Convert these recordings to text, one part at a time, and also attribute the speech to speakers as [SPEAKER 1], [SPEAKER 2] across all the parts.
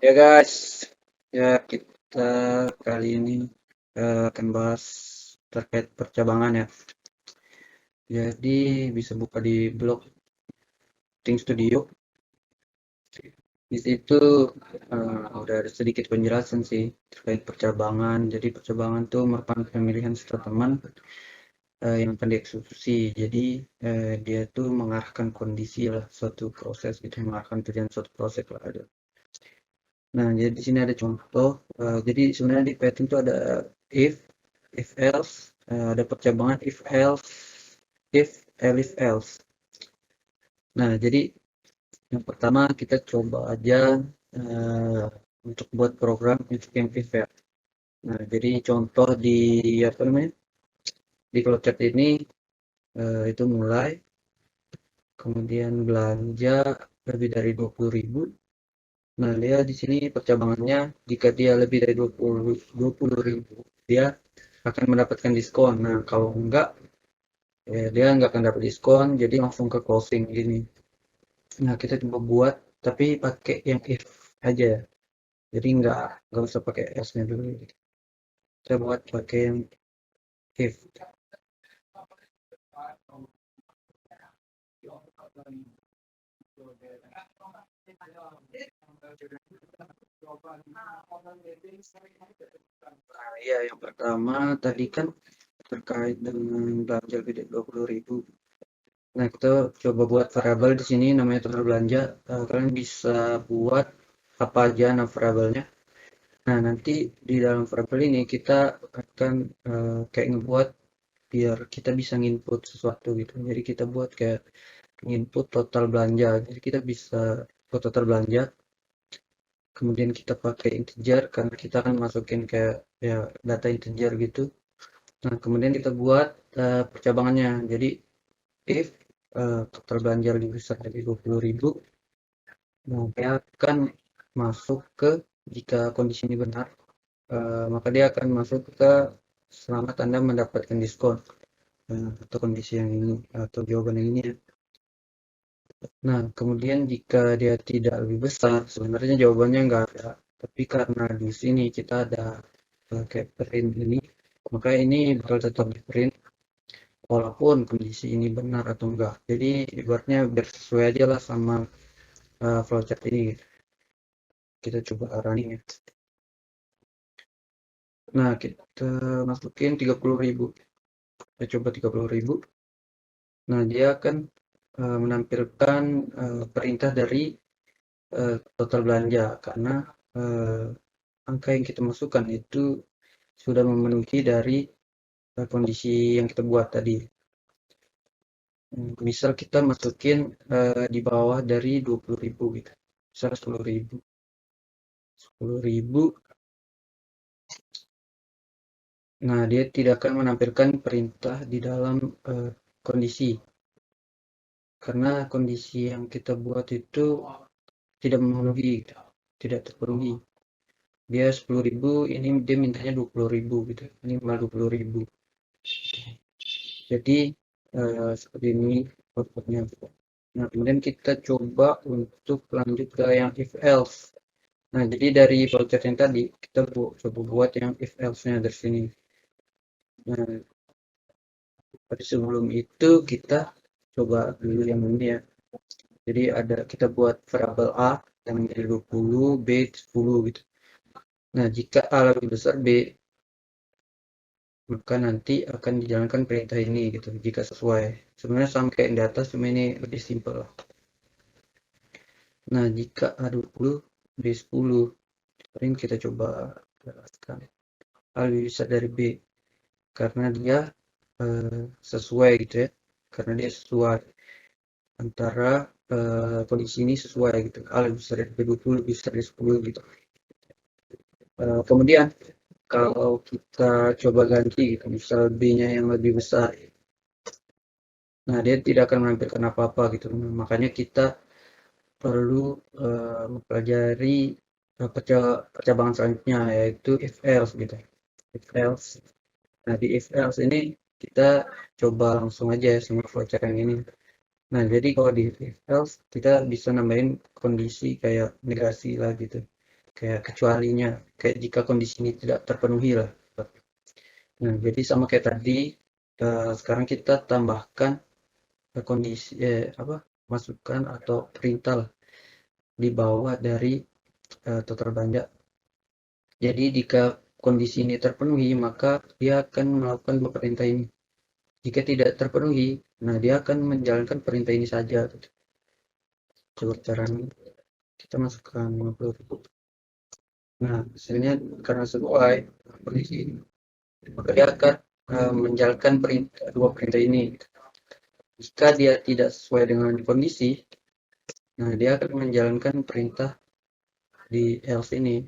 [SPEAKER 1] Ya guys, ya kita kali ini akan bahas terkait percabangan ya. Jadi bisa buka di blog Think Studio. Di situ udah ada sedikit penjelasan sih terkait percabangan. Jadi percabangan itu merupakan pemilihan teman yang akan dieksekusi. Jadi dia tuh mengarahkan kondisi lah suatu proses gitu, mengarahkan tujuan suatu proses lah ada. Nah, jadi di sini ada contoh. Jadi sebenarnya di Python itu ada if else, ada percabangan if else else. Nah, jadi yang pertama kita coba aja eh, untuk buat program untuk yang if ya. Nah, jadi contoh di apa namanya di flowchart ini itu mulai, kemudian belanja lebih dari 20.000. Nah, dia di sini percabangannya jika dia lebih dari 20.000 dia akan mendapatkan diskon. Nah, kalau enggak, ya dia nggak akan dapat diskon, jadi langsung ke closing gini. Nah, kita coba buat, tapi pakai yang if aja. Jadi nggak usah pakai else-nya dulu. Kita buat pakai yang if. Nah, ya, yang pertama tadi kan terkait dengan belanja lebih dari 20.000. Nah, kita coba buat variabel di sini namanya total belanja. Kalian bisa buat apa aja nama variabelnya. Nah, nanti di dalam variabel ini kita akan kayak ngebuat biar kita bisa nginput sesuatu gitu. Jadi kita buat kayak input total belanja. Jadi kita bisa buat total belanja, kemudian kita pakai integer karena kita akan masukin kayak ya data integer gitu. Nah, kemudian kita buat percabangannya. Jadi if total belanja lebih besar dari 20.000, nah dia akan masuk ke jika kondisi ini benar, maka dia akan masuk ke selamat Anda mendapatkan diskon atau kondisi yang ini atau jawaban yang ini ya. Nah, kemudian jika dia tidak lebih besar, sebenarnya jawabannya nggak ada. Tapi karena di sini kita ada kayak print ini, maka ini bakal tetap di print walaupun kondisi ini benar atau enggak. Jadi ibaratnya biar sesuai aja lah sama flowchart ini. Kita coba running ya. Nah, kita masukin 30.000. Kita coba 30.000. Nah, dia akan menampilkan perintah dari total belanja karena eh, angka yang kita masukkan itu sudah memenuhi dari kondisi yang kita buat tadi. Misal kita masukin di bawah dari 20.000 gitu. Misal 10.000. 10.000. Nah, dia tidak akan menampilkan perintah di dalam kondisi. Karena kondisi yang kita buat itu tidak memenuhi, gitu. Tidak terpenuhi. Dia 10.000, ini dia mintanya 20.000 gitu. Ini malah 20.000. Jadi seperti ini outputnya. Nah, kemudian kita coba untuk lanjut ke yang if else. Nah, jadi dari flowchart yang tadi kita coba buat yang if else-nya dari sini. Nah, pada sebelum itu kita coba dulu yang ini ya. Jadi ada kita buat variabel A yang menjadi 20, B 10 gitu. Nah, jika A lebih besar B, maka nanti akan dijalankan perintah ini gitu jika sesuai. Sebenarnya sama kayak yang di atas, cuma ini lebih simpel lah. Nah, jika A20 B10, ini kita coba jelaskan. A lebih besar dari B karena dia sesuai gitu ya. Karena dia sesuai antara kondisi ini sesuai gitu. A lebih besar dari B20, lebih besar dari 10 gitu. Kemudian kalau kita coba ganti gitu, misal B-nya yang lebih besar, nah dia tidak akan menampilkan apa-apa gitu. Makanya kita perlu mempelajari percabangan selanjutnya yaitu if else gitu. If else. Nah, di if else ini kita coba langsung aja ya sama flowchart yang ini. Nah, jadi kalau di if else kita bisa nambahin kondisi kayak negasi lah gitu. kayak kecualinya, kayak jika kondisi ini tidak terpenuhi lah. Nah, jadi sama kayak tadi, sekarang kita tambahkan kondisi apa, masukan atau perintah lah di bawah dari total belanja. Jadi jika kondisi ini terpenuhi, maka dia akan melakukan dua perintah ini. Jika tidak terpenuhi, nah dia akan menjalankan perintah ini saja. Coba caranya kita masukkan 50.000. Nah, hasilnya karena sesuai kondisi ini, maka dia akan menjalankan dua perintah ini. Jika dia tidak sesuai dengan kondisi, nah dia akan menjalankan perintah di else ini.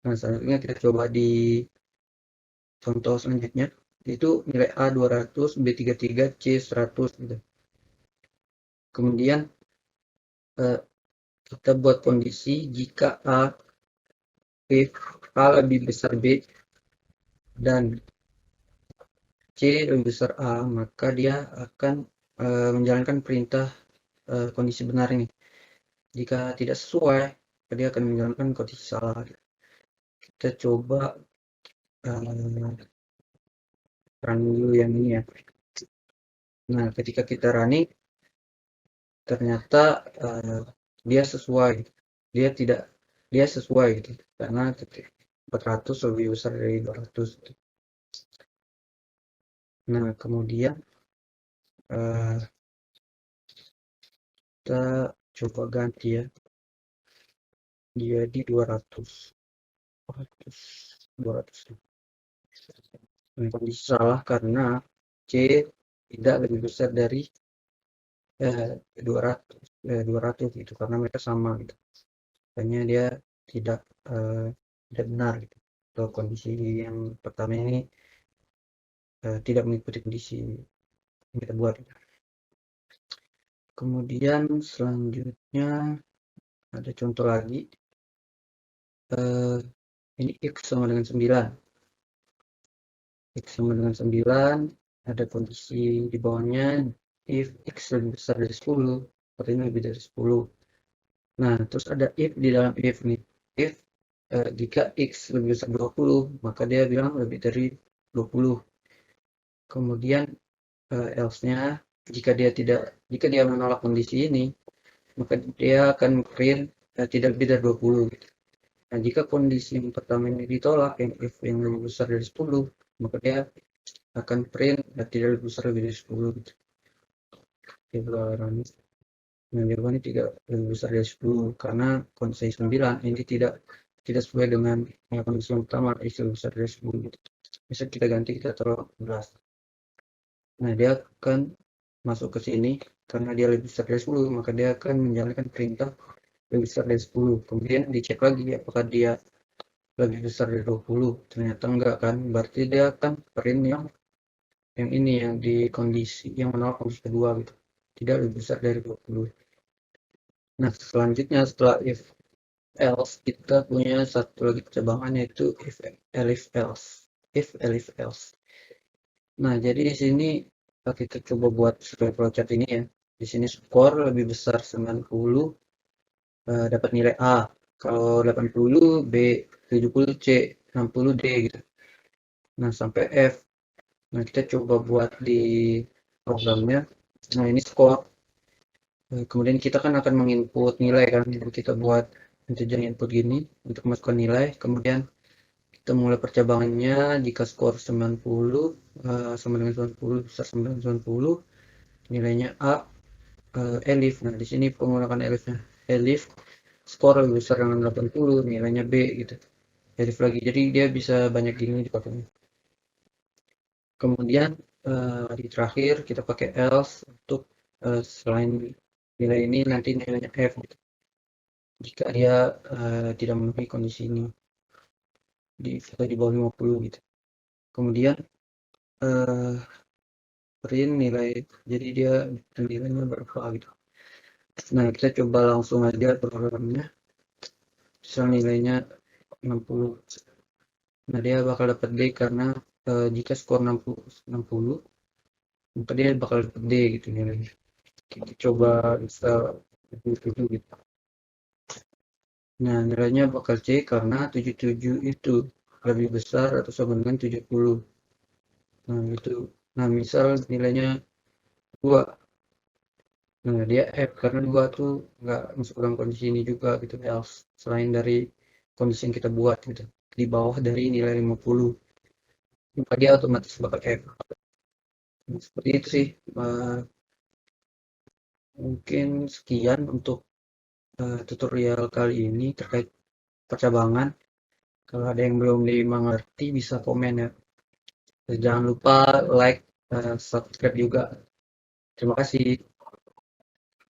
[SPEAKER 1] Nah, selanjutnya kita coba di contoh selanjutnya, itu nilai A 200, B 33, C 100 gitu. Kemudian eh, kita buat kondisi jika A lebih besar B dan C lebih besar A, maka dia akan menjalankan perintah kondisi benar ini. Jika tidak sesuai, dia akan menjalankan kondisi salah. Kita coba run dulu yang ini ya. Nah, ketika kita running, ternyata dia sesuai. Dia sesuai gitu. Karena 400 lebih besar dari 200. Nah, kemudian kita coba ganti ya. Jadi 200. 200. Nah, kondisi salah karena C tidak lebih besar dari 200 200 gitu, karena mereka sama gitu. Makanya dia tidak tidak benar gitu. Atau kondisi yang pertama ini tidak mengikuti kondisi yang kita buat gitu. Kemudian selanjutnya ada contoh lagi, ini X sama dengan 9. X sama dengan 9, ada kondisi di bawahnya, if X lebih besar dari 10, atau ini lebih dari 10. Nah, terus ada if di dalam if nih. If jika X lebih besar 20, maka dia bilang lebih dari 20. Kemudian else-nya, jika dia menolak kondisi ini, maka dia akan print tidak lebih dari 20 gitu. Nah, jika kondisi yang pertama ini ditolak, yang if yang lebih besar dari 10, maka dia akan print tidak lebih besar dari 10 gitu. Nah, jawabannya tidak lebih besar dari 10 karena kondisi 9 ini tidak sesuai dengan kondisi yang pertama, lebih besar dari 10 gitu. Bisa kita ganti, kita taruh 11. Nah, dia akan masuk ke sini karena dia lebih besar dari 10, maka dia akan menjalankan perintah lebih besar dari 10. Kemudian dicek lagi apakah dia lebih besar dari 20. Ternyata enggak kan, berarti dia akan print yang ini, yang di kondisi yang menolak kondisi kedua gitu, tidak lebih besar dari 20. Nah, selanjutnya setelah if else, kita punya satu lagi cabangan, yaitu if elif else. If elif else. Nah, jadi di sini kita coba buat sesuai flowchart ini ya. Di sini skor lebih besar 90, dapat nilai A. Kalau 80 B, 70 C, 60 D gitu. Nah, sampai F. Nah, kita coba buat di programnya. Nah, ini skor. Kemudian kita kan akan menginput nilai kan. Jadi kita buat integer input gini untuk masukkan nilai. Kemudian kita mulai percabangannya jika skor 90 sama dengan 90, besar sama dengan 90, nilainya A, elif. Nah, di sini penggunaan elifnya. Elif skor lebih besar dengan 80, nilainya B gitu. Elif lagi. Jadi dia bisa banyak gini dipakai. Kemudian di terakhir kita pakai else untuk selain nilai ini nanti nilainya F gitu. Jika dia tidak memenuhi kondisi ini di bawah 50 gitu. Kemudian print nilai, jadi dia nilainya berapa gitu. Nah, kita coba langsung aja programnya. Misal nilainya 60. Nah, dia bakal dapat D karena jika skor 60, maka dia bakal dapat D gitu nilainya. Kita coba install gitu. Nah, nilainya bakal C karena 77 itu lebih besar atau sama dengan 70. Nah, itu. Nah, misal nilainya 2. Nah, dia F karena 2 tuh nggak masuk dalam kondisi ini juga gitu, else. Selain dari kondisi yang kita buat gitu. Di bawah dari nilai 50. Maka dia otomatis bakal F. Nah, seperti itu sih. Mungkin sekian untuk tutorial kali ini terkait percabangan. Kalau ada yang belum dimengerti bisa komen ya. Jangan lupa like, subscribe juga. Terima kasih.